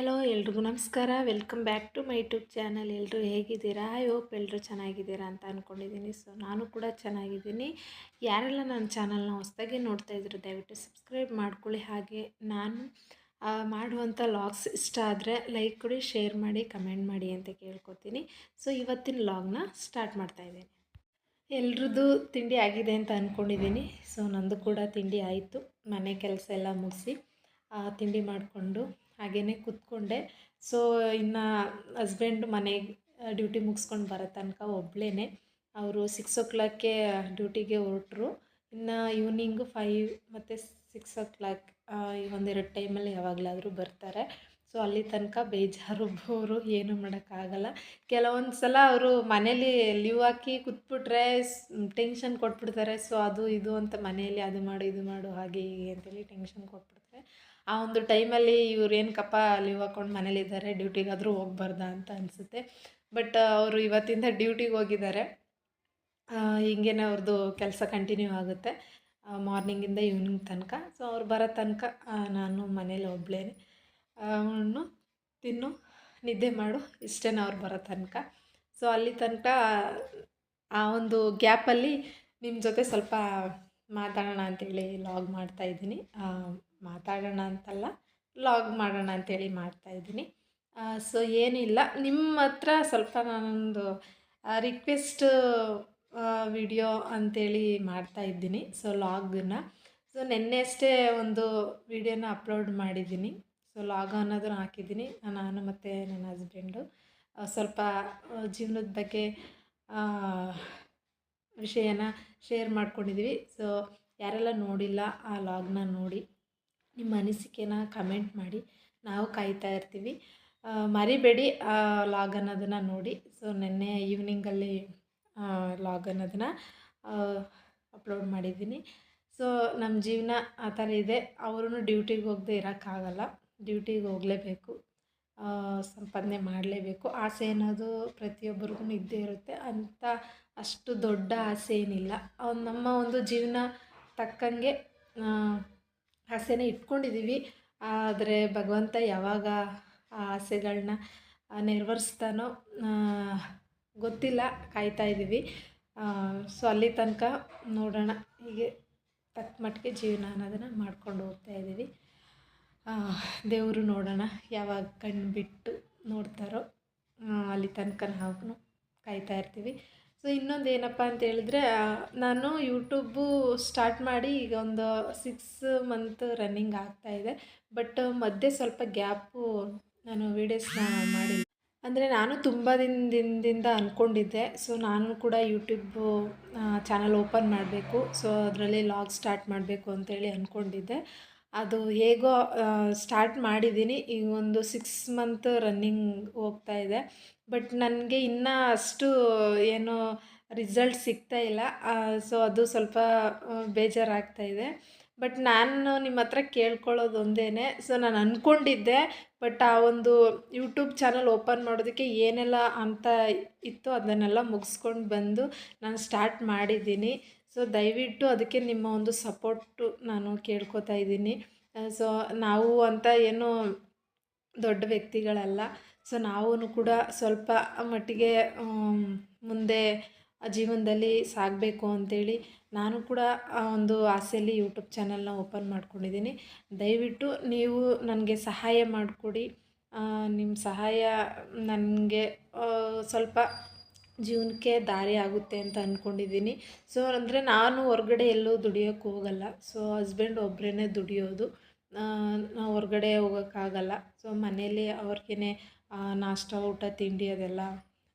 Hello ಎಲ್ರಿಗೂ ನಮಸ್ಕಾರ. Welcome back to my YouTube channel. ಎಲ್ಲರೂ ಹೇಗಿದ್ದೀರಾ? ಐ ಹೋಪ್ ಎಲ್ಲರೂ ಚೆನ್ನಾಗಿದ್ದೀರಾ ಅಂತ ಅಂದ್ಕೊಂಡಿದ್ದೀನಿ. ಸೊ ನಾನು ಕೂಡ ಚೆನ್ನಾಗಿದ್ದೀನಿ. ಯಾರೆಲ್ಲ ನನ್ನ ಚಾನಲ್ನ ಹೊಸದಾಗಿ ನೋಡ್ತಾ ಇದ್ರು ದಯವಿಟ್ಟು ಸಬ್ಸ್ಕ್ರೈಬ್ ಮಾಡ್ಕೊಳ್ಳಿ. ಹಾಗೆ ನಾನು ಮಾಡುವಂಥ ಲಾಗ್ಸ್ ಇಷ್ಟ ಆದರೆ ಲೈಕ್ ಕೊಡಿ, ಶೇರ್ ಮಾಡಿ, ಕಮೆಂಟ್ ಮಾಡಿ ಅಂತ ಕೇಳ್ಕೊತೀನಿ. ಸೊ ಇವತ್ತಿನ ಲಾಗ್ನ ಸ್ಟಾರ್ಟ್ ಮಾಡ್ತಾಯಿದ್ದೀನಿ. ಎಲ್ರದ್ದು ತಿಂಡಿ ಆಗಿದೆ ಅಂತ ಅಂದ್ಕೊಂಡಿದ್ದೀನಿ. ಸೊ ನಂದು ಕೂಡ ತಿಂಡಿ ಆಯಿತು. ಮನೆ ಕೆಲಸ ಎಲ್ಲ ಮುಗಿಸಿ ತಿಂಡಿ ಮಾಡಿಕೊಂಡು ಹಾಗೆಯೇ ಕೂತ್ಕೊಂಡೆ. ಸೊ ಇನ್ನು ಹಸ್ಬೆಂಡ್ ಮನೆಗೆ ಡ್ಯೂಟಿ ಮುಗಿಸ್ಕೊಂಡು ಬರೋ ತನಕ ಒಬ್ಬಳೇ. ಅವರು 6 o'clockಗೆ ಡ್ಯೂಟಿಗೆ ಹೊರಟರು. ಇನ್ನು ಈವ್ನಿಂಗು 5 ಮತ್ತು 6 o'clock ಈ ಒಂದೆರಡು ಟೈಮಲ್ಲಿ ಯಾವಾಗಲಾದರೂ ಬರ್ತಾರೆ. ಸೊ ಅಲ್ಲಿ ತನಕ ಬೇಜಾರು ಬೋರು ಏನೂ ಮಾಡೋಕ್ಕಾಗಲ್ಲ. ಕೆಲವೊಂದು ಸಲ ಅವರು ಮನೇಲಿ ಲೀವ್ ಹಾಕಿ ಕೂತ್ಬಿಟ್ರೆ ಟೆನ್ಷನ್ ಕೊಟ್ಬಿಡ್ತಾರೆ. ಸೊ ಅದು ಇದು ಅಂತ ಮನೆಯಲ್ಲಿ ಅದು ಮಾಡು ಇದು ಮಾಡು ಹಾಗೆ ಹೀಗೆ ಅಂತೇಳಿ ಟೆನ್ಷನ್ ಕೊಟ್ಬಿಡ್ತಾರೆ. ಆ ಒಂದು ಟೈಮಲ್ಲಿ ಇವ್ರು ಏನಕ್ಕಪ್ಪ ಲೀವ್ ಹಾಕ್ಕೊಂಡು ಮನೇಲಿದ್ದಾರೆ, ಡ್ಯೂಟಿಗಾದರೂ ಹೋಗ್ಬಾರ್ದಾ ಅಂತ ಅನಿಸುತ್ತೆ. ಬಟ್ ಅವರು ಇವತ್ತಿಂದ ಡ್ಯೂಟಿಗೆ ಹೋಗಿದ್ದಾರೆ. ಹಿಂಗೇನೆ ಅವ್ರದ್ದು ಕೆಲಸ ಕಂಟಿನ್ಯೂ ಆಗುತ್ತೆ ಮಾರ್ನಿಂಗಿಂದ ಈವ್ನಿಂಗ್ ತನಕ. ಸೊ ಅವ್ರು ಬರೋ ತನಕ ನಾನು ಮನೇಲಿ ಒಬ್ಬಳೇ. ಉಣ್ಣು, ತಿನ್ನು, ನಿದ್ದೆ ಮಾಡು ಇಷ್ಟೇ ಅವ್ರು ಬರೋ ತನಕ. ಸೊ ಅಲ್ಲಿ ತನಕ ಆ ಒಂದು ಗ್ಯಾಪಲ್ಲಿ ನಿಮ್ಮ ಜೊತೆ ಸ್ವಲ್ಪ ಮಾತಾಡೋಣ ಅಂಥೇಳಿ ಲಾಗ್ ಮಾಡ್ತಾಯಿದ್ದೀನಿ. ಮಾತಾಡೋಣ ಅಂತಲ್ಲ, ಲಾಗ್ ಮಾಡೋಣ ಅಂಥೇಳಿ ಮಾಡ್ತಾಯಿದ್ದೀನಿ. ಸೊ ಏನಿಲ್ಲ, ನಿಮ್ಮ ಹತ್ರ ಸ್ವಲ್ಪ ನಾನೊಂದು ರಿಕ್ವೆಸ್ಟ್ ವಿಡಿಯೋ ಅಂಥೇಳಿ ಮಾಡ್ತಾಯಿದ್ದೀನಿ. ಸೊ ಲಾಗನ್ನ ಸೊ ನೆನ್ನೆ ಅಷ್ಟೇ ಒಂದು ವಿಡಿಯೋನ ಅಪ್ಲೋಡ್ ಮಾಡಿದ್ದೀನಿ. ಸೊ ಲಾಗ್ ಅನ್ನೋದನ್ನು ಹಾಕಿದ್ದೀನಿ. ನಾನು ಮತ್ತು ನನ್ನ ಹಸ್ಬೆಂಡು ಸ್ವಲ್ಪ ಜೀವನದ ಬಗ್ಗೆ ವಿಷಯನ ಶೇರ್ ಮಾಡ್ಕೊಂಡಿದ್ದೀವಿ. ಸೊ ಯಾರೆಲ್ಲ ನೋಡಿಲ್ಲ ಆ ಲಾಗ್ನ ನೋಡಿ ನಿಮ್ಮ ಅನಿಸಿಕೆನ ಕಮೆಂಟ್ ಮಾಡಿ, ನಾವು ಕಾಯ್ತಾ ಇರ್ತೀವಿ. ಮರಿಬೇಡಿ ಲಾಗ್ ಅನ್ನೋದನ್ನು ನೋಡಿ. ಸೊ ನೆನ್ನೆ ಈವ್ನಿಂಗಲ್ಲಿ ಲಾಗ್ ಅನ್ನೋದನ್ನು ಅಪ್ಲೋಡ್ ಮಾಡಿದ್ದೀನಿ. ಸೊ ನಮ್ಮ ಜೀವನ ಆ ಥರ ಇದೆ. ಅವರೂ ಡ್ಯೂಟಿಗೆ ಹೋಗದೆ ಇರೋಕ್ಕಾಗಲ್ಲ, ಡ್ಯೂಟಿಗೆ ಹೋಗಲೇಬೇಕು, ಸಂಪಾದನೆ ಮಾಡಲೇಬೇಕು. ಆಸೆ ಅನ್ನೋದು ಪ್ರತಿಯೊಬ್ಬರಿಗೂ ಇದ್ದೇ ಇರುತ್ತೆ. ಅಂತ ಅಷ್ಟು ದೊಡ್ಡ ಆಸೆ ಏನಿಲ್ಲ. ನಮ್ಮ ಒಂದು ಜೀವನ ತಕ್ಕಂಗೆ ಆಸೆನ ಇಟ್ಕೊಂಡಿದ್ದೀವಿ. ಆದರೆ ಭಗವಂತ ಯಾವಾಗ ಆ ಆಸೆಗಳನ್ನ ನೆರವೇರಿಸ್ತಾನೋ ಗೊತ್ತಿಲ್ಲ, ಕಾಯ್ತಾ ಇದ್ದೀವಿ. ಸೊ ಅಲ್ಲಿ ತನಕ ನೋಡೋಣ, ಹೀಗೆ ತಕ್ಕ ಮಟ್ಟಿಗೆ ಜೀವನ ಅನ್ನೋದನ್ನು ಮಾಡ್ಕೊಂಡು ಹೋಗ್ತಾ ಇದ್ದೀವಿ. ದೇವರು ನೋಡೋಣ ಯಾವಾಗ ಕಣ್ಣು ಬಿಟ್ಟು ನೋಡ್ತಾರೋ ಅಲ್ಲಿ ತನಕ ನಾವು ಕಾಯ್ತಾ ಇರ್ತೀವಿ. ಸೊ ಇನ್ನೊಂದು ಏನಪ್ಪ ಅಂತ ಹೇಳಿದ್ರೆ, ನಾನು ಯೂಟ್ಯೂಬು ಸ್ಟಾರ್ಟ್ ಮಾಡಿ ಈಗ ಒಂದು 6 ಮಂತ್ ರನ್ನಿಂಗ್ ಆಗ್ತಾಯಿದೆ. ಬಟ್ ಮಧ್ಯೆ ಸ್ವಲ್ಪ ಗ್ಯಾಪು, ನಾನು ವೀಡಿಯೋಸ್ನ ಮಾಡಿಲ್ಲ. ಅಂದರೆ ನಾನು ತುಂಬ ದಿನದಿಂದ ಅಂದ್ಕೊಂಡಿದ್ದೆ. ಸೊ ನಾನು ಕೂಡ ಯೂಟ್ಯೂಬು ಚಾನಲ್ ಓಪನ್ ಮಾಡಬೇಕು, ಸೊ ಅದರಲ್ಲಿ ಲಾಗ್ ಸ್ಟಾರ್ಟ್ ಮಾಡಬೇಕು ಅಂತೇಳಿ ಅಂದ್ಕೊಂಡಿದ್ದೆ. ಅದು ಹೇಗೋ ಸ್ಟಾರ್ಟ್ ಮಾಡಿದ್ದೀನಿ. ಈಗ ಒಂದು 6 ಮಂತ್ ರನ್ನಿಂಗ್ ಹೋಗ್ತಾಯಿದೆ. ಬಟ್ ನನಗೆ ಇನ್ನೂ ಅಷ್ಟು ಏನೋ ರಿಸಲ್ಟ್ ಸಿಗ್ತಾ ಇಲ್ಲ. ಸೊ ಅದು ಸ್ವಲ್ಪ ಬೇಜಾರಾಗ್ತಾಯಿದೆ. ಬಟ್ ನಾನು ನಿಮ್ಮ ಹತ್ರ ಕೇಳ್ಕೊಳ್ಳೋದು ಒಂದೇ. ಸೊ ನಾನು ಅಂದ್ಕೊಂಡಿದ್ದೆ, ಬಟ್ ಆ ಒಂದು ಯೂಟ್ಯೂಬ್ ಚಾನಲ್ ಓಪನ್ ಮಾಡೋದಕ್ಕೆ ಏನೆಲ್ಲ ಅಂತ ಇತ್ತು ಅದನ್ನೆಲ್ಲ ಮುಗಿಸ್ಕೊಂಡು ಬಂದು ನಾನು ಸ್ಟಾರ್ಟ್ ಮಾಡಿದ್ದೀನಿ. ಸೊ ದಯವಿಟ್ಟು ಅದಕ್ಕೆ ನಿಮ್ಮ ಒಂದು ಸಪೋರ್ಟು ನಾನು ಕೇಳ್ಕೊತಾ ಇದ್ದೀನಿ. ಸೊ ನಾವು ಅಂತ ಏನೂ ದೊಡ್ಡ ವ್ಯಕ್ತಿಗಳಲ್ಲ. ಸೊ ನಾವೂ ಕೂಡ ಸ್ವಲ್ಪ ಮಟ್ಟಿಗೆ ಮುಂದೆ ಜೀವನದಲ್ಲಿ ಸಾಗಬೇಕು ಅಂಥೇಳಿ ನಾನು ಕೂಡ ಒಂದು ಆಸೆಯಲ್ಲಿ ಯೂಟ್ಯೂಬ್ ಚಾನಲ್ನ ಓಪನ್ ಮಾಡ್ಕೊಂಡಿದ್ದೀನಿ. ದಯವಿಟ್ಟು ನೀವು ನನಗೆ ಸಹಾಯ ಮಾಡಿಕೊಡಿ. ನಿಮ್ಮ ಸಹಾಯ ನನಗೆ ಸ್ವಲ್ಪ ಜೀವನಕ್ಕೆ ದಾರಿ ಆಗುತ್ತೆ ಅಂತ ಅಂದ್ಕೊಂಡಿದ್ದೀನಿ. ಸೊ ಅಂದರೆ ನಾನು ಹೊರಗಡೆ ಎಲ್ಲೂ ದುಡಿಯೋಕ್ಕೆ ಹೋಗಲ್ಲ. ಸೊ ಹಸ್ಬೆಂಡ್ ಒಬ್ಬರೇ ದುಡಿಯೋದು. ನಾವು ಹೊರಗಡೆ ಹೋಗೋಕ್ಕಾಗಲ್ಲ. ಸೊ ಮನೇಲಿ ಅವ್ರಿಗೇ ನಾಷ್ಟ, ಊಟ, ತಿಂಡಿ ಅದೆಲ್ಲ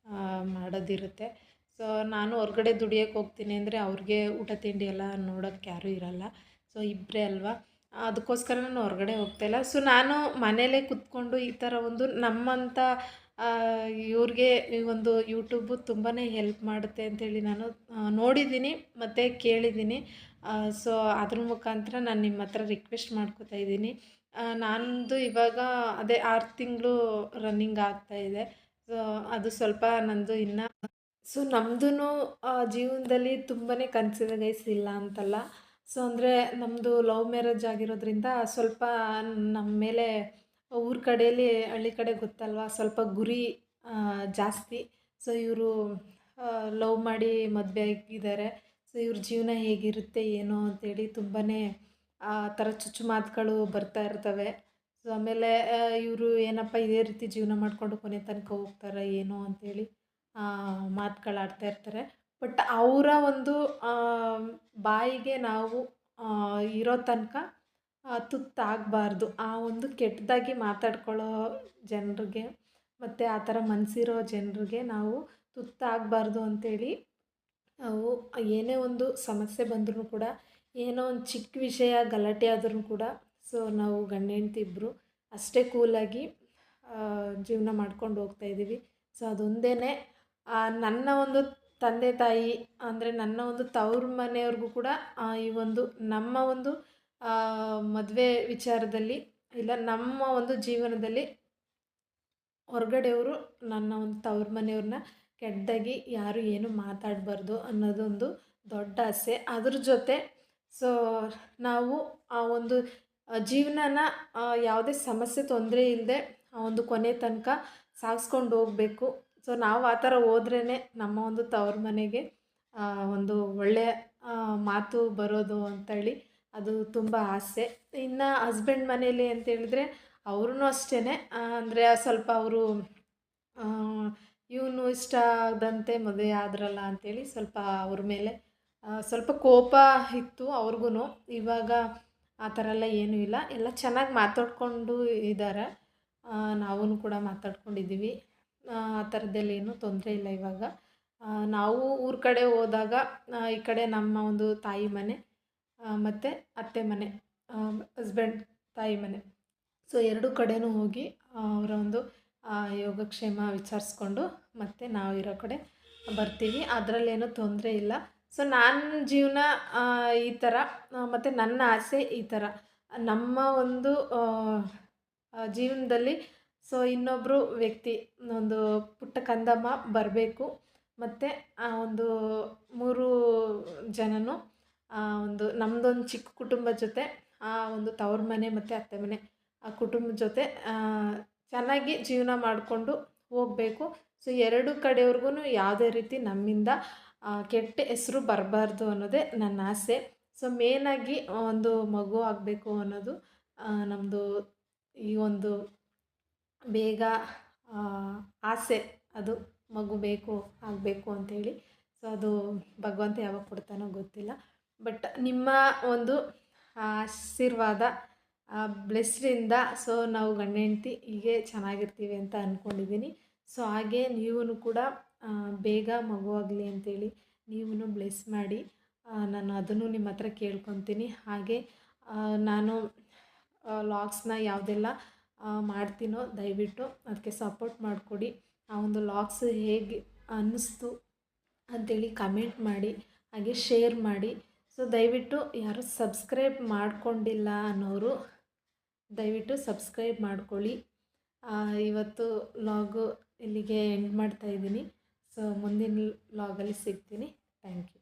ಮಾಡೋದಿರುತ್ತೆ. ಸೊ ನಾನು ಹೊರಗಡೆ ದುಡಿಯೋಕ್ಕೆ ಹೋಗ್ತೀನಿ ಅಂದರೆ ಅವ್ರಿಗೆ ಊಟ ತಿಂಡಿ ಎಲ್ಲ ನೋಡೋಕ್ಕೆ ಯಾರೂ ಇರಲ್ಲ. ಸೊ ಇಬ್ಬರೇ ಅಲ್ವಾ, ಅದಕ್ಕೋಸ್ಕರ ನಾನು ಹೊರಗಡೆ ಹೋಗ್ತಾಯಿಲ್ಲ. ಸೊ ನಾನು ಮನೇಲೇ ಕೂತ್ಕೊಂಡು ಈ ಥರ ಒಂದು ನಮ್ಮಂಥ ಇವ್ರಿಗೆ ಈ ಒಂದು ಯೂಟ್ಯೂಬು ತುಂಬಾ ಹೆಲ್ಪ್ ಮಾಡುತ್ತೆ ಅಂಥೇಳಿ ನಾನು ನೋಡಿದ್ದೀನಿ ಮತ್ತು ಕೇಳಿದ್ದೀನಿ. ಸೊ ಅದ್ರ ಮುಖಾಂತರ ನಾನು ನಿಮ್ಮ ಹತ್ರ ರಿಕ್ವೆಸ್ಟ್ ಮಾಡ್ಕೊತಾ ಇದ್ದೀನಿ. ನಂದು ಇವಾಗ ಅದೇ 6 ತಿಂಗಳು ರನ್ನಿಂಗ್ ಆಗ್ತಾಯಿದೆ. ಸೊ ಅದು ಸ್ವಲ್ಪ ನಂದು ಇನ್ನು ಸೊ ನಮ್ಮದೂ ಜೀವನದಲ್ಲಿ ತುಂಬಾ ಕನಸಿದೆ ಗೈಸ್, ಇಲ್ಲ ಅಂತಲ್ಲ. ಸೊ ಅಂದರೆ ನಮ್ಮದು ಲವ್ ಮ್ಯಾರೇಜ್ ಆಗಿರೋದ್ರಿಂದ ಸ್ವಲ್ಪ ನಮ್ಮ ಮೇಲೆ ಊರ ಕಡೆಯಲ್ಲಿ ಹಳ್ಳಿ ಕಡೆ ಗೊತ್ತಲ್ವಾ ಸ್ವಲ್ಪ ಗುರಿ ಜಾಸ್ತಿ. ಸೊ ಇವರು ಲವ್ ಮಾಡಿ ಮದುವೆ ಆಗಿದ್ದಾರೆ. ಸೊ ಇವ್ರ ಜೀವನ ಹೇಗಿರುತ್ತೆ ಏನೋ ಅಂತೇಳಿ ತುಂಬಾ ಆ ಥರ ಚುಚ್ಚು ಮಾತುಗಳು ಬರ್ತಾ ಇರ್ತವೆ. ಸೊ ಆಮೇಲೆ ಇವರು ಏನಪ್ಪ ಇದೇ ರೀತಿ ಜೀವನ ಮಾಡಿಕೊಂಡು ಕೊನೆ ತನಕ ಹೋಗ್ತಾರಾ ಏನೋ ಅಂತೇಳಿ ಮಾತುಗಳಾಡ್ತಾ ಇರ್ತಾರೆ. ಬಟ್ ಅವರ ಒಂದು ಬಾಯಿಗೆ ನಾವು ಇರೋ ತನಕ ತುತ್ತಾಗಬಾರ್ದು. ಆ ಒಂದು ಕೆಟ್ಟದಾಗಿ ಮಾತಾಡ್ಕೊಳ್ಳೋ ಜನರಿಗೆ ಮತ್ತು ಆ ಥರ ಮನಸ್ಸಿರೋ ಜನರಿಗೆ ನಾವು ತುತ್ತಾಗಬಾರ್ದು ಅಂಥೇಳಿ ನಾವು ಏನೇ ಒಂದು ಸಮಸ್ಯೆ ಬಂದ್ರೂ ಕೂಡ, ಏನೋ ಒಂದು ಚಿಕ್ಕ ವಿಷಯ ಗಲಾಟೆ ಆದ್ರೂ ಕೂಡ ಸೊ ನಾವು ಗಂಡ ಹೆಂಡ್ತಿ ಇಬ್ಬರು ಅಷ್ಟೇ ಕೂಲಾಗಿ ಜೀವನ ಮಾಡ್ಕೊಂಡು ಹೋಗ್ತಾಯಿದ್ದೀವಿ. ಸೊ ಅದೊಂದೇ ನನ್ನ ಒಂದು ತಂದೆ ತಾಯಿ ಅಂದರೆ ನನ್ನ ಒಂದು ತವ್ರ ಮನೆಯವ್ರಿಗೂ ಕೂಡ ಈ ಒಂದು ನಮ್ಮ ಒಂದು ಮದುವೆ ವಿಚಾರದಲ್ಲಿ ಇಲ್ಲ ನಮ್ಮ ಒಂದು ಜೀವನದಲ್ಲಿ ಹೊರಗಡೆಯವರು ನನ್ನ ಒಂದು ತವ್ರ ಮನೆಯವ್ರನ್ನ ಕೆಟ್ಟದಾಗಿ ಯಾರು ಏನು ಮಾತಾಡಬಾರ್ದು ಅನ್ನೋದೊಂದು ದೊಡ್ಡ ಆಸೆ. ಅದ್ರ ಜೊತೆ ಸೊ ನಾವು ಆ ಒಂದು ಜೀವನನ ಯಾವುದೇ ಸಮಸ್ಯೆ ತೊಂದರೆ ಇಲ್ಲದೆ ಆ ಒಂದು ಕೊನೆ ತನಕ ಸಾಗಿಸ್ಕೊಂಡು ಹೋಗಬೇಕು. ಸೊ ನಾವು ಆ ಥರ ಹೋದ್ರೇ ನಮ್ಮ ಒಂದು ತವ್ರ ಮನೆಗೆ ಒಂದು ಒಳ್ಳೆಯ ಮಾತು ಬರೋದು ಅಂತೇಳಿ ಅದು ತುಂಬ ಆಸೆ. ಇನ್ನು ಹಸ್ಬೆಂಡ್ ಮನೇಲಿ ಅಂತೇಳಿದರೆ ಅವ್ರೂ ಅಷ್ಟೇ ಅಂದರೆ ಸ್ವಲ್ಪ ಅವರು ಇವನು ಇಷ್ಟ ಆಗದಂತೆ ಮದುವೆ ಆದ್ರಲ್ಲ ಅಂಥೇಳಿ ಸ್ವಲ್ಪ ಅವ್ರ ಮೇಲೆ ಸ್ವಲ್ಪ ಕೋಪ ಇತ್ತು ಅವ್ರಿಗೂ. ಇವಾಗ ಆ ಥರ ಎಲ್ಲ ಏನೂ ಇಲ್ಲ, ಎಲ್ಲ ಚೆನ್ನಾಗಿ ಮಾತಾಡಿಕೊಂಡು ಇದ್ದಾರೆ. ನಾವೂ ಕೂಡ ಮಾತಾಡ್ಕೊಂಡಿದ್ದೀವಿ. ಆ ಥರದ್ದೆಲ್ಲೇನೂ ತೊಂದರೆ ಇಲ್ಲ ಇವಾಗ. ನಾವು ಊರ ಕಡೆ ಹೋದಾಗ ಈ ಕಡೆ ನಮ್ಮ ಒಂದು ತಾಯಿ ಮನೆ ಮತ್ತು ಅತ್ತೆ ಮನೆ, ಹಸ್ಬೆಂಡ್ ತಾಯಿ ಮನೆ, ಸೊ ಎರಡೂ ಕಡೆನೂ ಹೋಗಿ ಅವರ ಒಂದು ಯೋಗಕ್ಷೇಮ ವಿಚಾರಿಸ್ಕೊಂಡು ಮತ್ತು ನಾವು ಇರೋ ಕಡೆ ಬರ್ತೀವಿ. ಅದರಲ್ಲೇನೂ ತೊಂದರೆ ಇಲ್ಲ. ಸೊ ನನ್ನ ಜೀವನ ಈ ಥರ ಮತ್ತು ನನ್ನ ಆಸೆ ಈ ಥರ ನಮ್ಮ ಒಂದು ಜೀವನದಲ್ಲಿ ಸೊ ಇನ್ನೊಬ್ಬರು ವ್ಯಕ್ತಿ ಒಂದು ಪುಟ್ಟ ಕಂದಮ್ಮ ಬರಬೇಕು ಮತ್ತು ಆ ಒಂದು 3 ಜನನೂ ಒಂದು ನಮ್ಮದೊಂದು ಚಿಕ್ಕ ಕುಟುಂಬದ ಜೊತೆ ಆ ಒಂದು ತವ್ರ ಮನೆ ಮತ್ತು ಅತ್ತೆ ಮನೆ ಆ ಕುಟುಂಬದ ಜೊತೆ ಚೆನ್ನಾಗಿ ಜೀವನ ಮಾಡಿಕೊಂಡು ಹೋಗಬೇಕು. ಸೊ ಎರಡೂ ಕಡೆಯವ್ರಿಗೂ ಯಾವುದೇ ರೀತಿ ನಮ್ಮಿಂದ ಕೆಟ್ಟ ಹೆಸರು ಬರಬಾರ್ದು ಅನ್ನೋದೇ ನನ್ನ ಆಸೆ. ಸೊ ಮೇನಾಗಿ ಒಂದು ಮಗು ಆಗಬೇಕು ಅನ್ನೋದು ನಮ್ಮದು ಈ ಒಂದು ಬೇಗ ಆಸೆ. ಅದು ಮಗು ಬೇಕು ಆಗಬೇಕು ಅಂಥೇಳಿ. ಸೊ ಅದು ಭಗವಂತ ಯಾವಾಗ ಕೊಡ್ತಾನೋ ಗೊತ್ತಿಲ್ಲ. ಬಟ್ ನಿಮ್ಮ ಒಂದು ಆಶೀರ್ವಾದ ಬ್ಲೆಸ್ಸಿಂದ ಸೊ ನಾವು ಗಂಡ ಹೆಂಡ್ತಿ ಹೀಗೆ ಚೆನ್ನಾಗಿರ್ತೀವಿ ಅಂತ ಅಂದ್ಕೊಂಡಿದ್ದೀನಿ. ಸೊ ಹಾಗೆ ನೀವೂ ಕೂಡ ಬೇಗ ಮಗು ಆಗಲಿ ಅಂಥೇಳಿ ನೀವೂ ಬ್ಲೆಸ್ ಮಾಡಿ. ನಾನು ಅದನ್ನು ನಿಮ್ಮ ಹತ್ರ ಕೇಳ್ಕೊತೀನಿ. ಹಾಗೆ ನಾನು ಲಾಗ್ಸ್ನ ಯಾವುದೆಲ್ಲ ಮಾಡ್ತೀನೋ ದಯವಿಟ್ಟು ಅದಕ್ಕೆ ಸಪೋರ್ಟ್ ಮಾಡಿಕೊಡಿ. ಆ ಒಂದು ಲಾಗ್ಸ್ ಹೇಗೆ ಅನ್ನಿಸ್ತು ಅಂಥೇಳಿ ಕಮೆಂಟ್ ಮಾಡಿ, ಹಾಗೆ ಶೇರ್ ಮಾಡಿ. ಸೊ ದಯವಿಟ್ಟು ಯಾರು ಸಬ್ಸ್ಕ್ರೈಬ್ ಮಾಡ್ಕೊಂಡಿಲ್ಲ ಅನ್ನೋರು ದಯವಿಟ್ಟು ಸಬ್ಸ್ಕ್ರೈಬ್ ಮಾಡ್ಕೊಳ್ಳಿ. ಇವತ್ತು ಲಾಗು ಇಲ್ಲಿಗೆ ಎಂಡ್ ಮಾಡ್ತಾಯಿದ್ದೀನಿ. ಸೊ ಮುಂದಿನ ಲಾಗಲ್ಲಿ ಸಿಗ್ತೀನಿ. Thank you.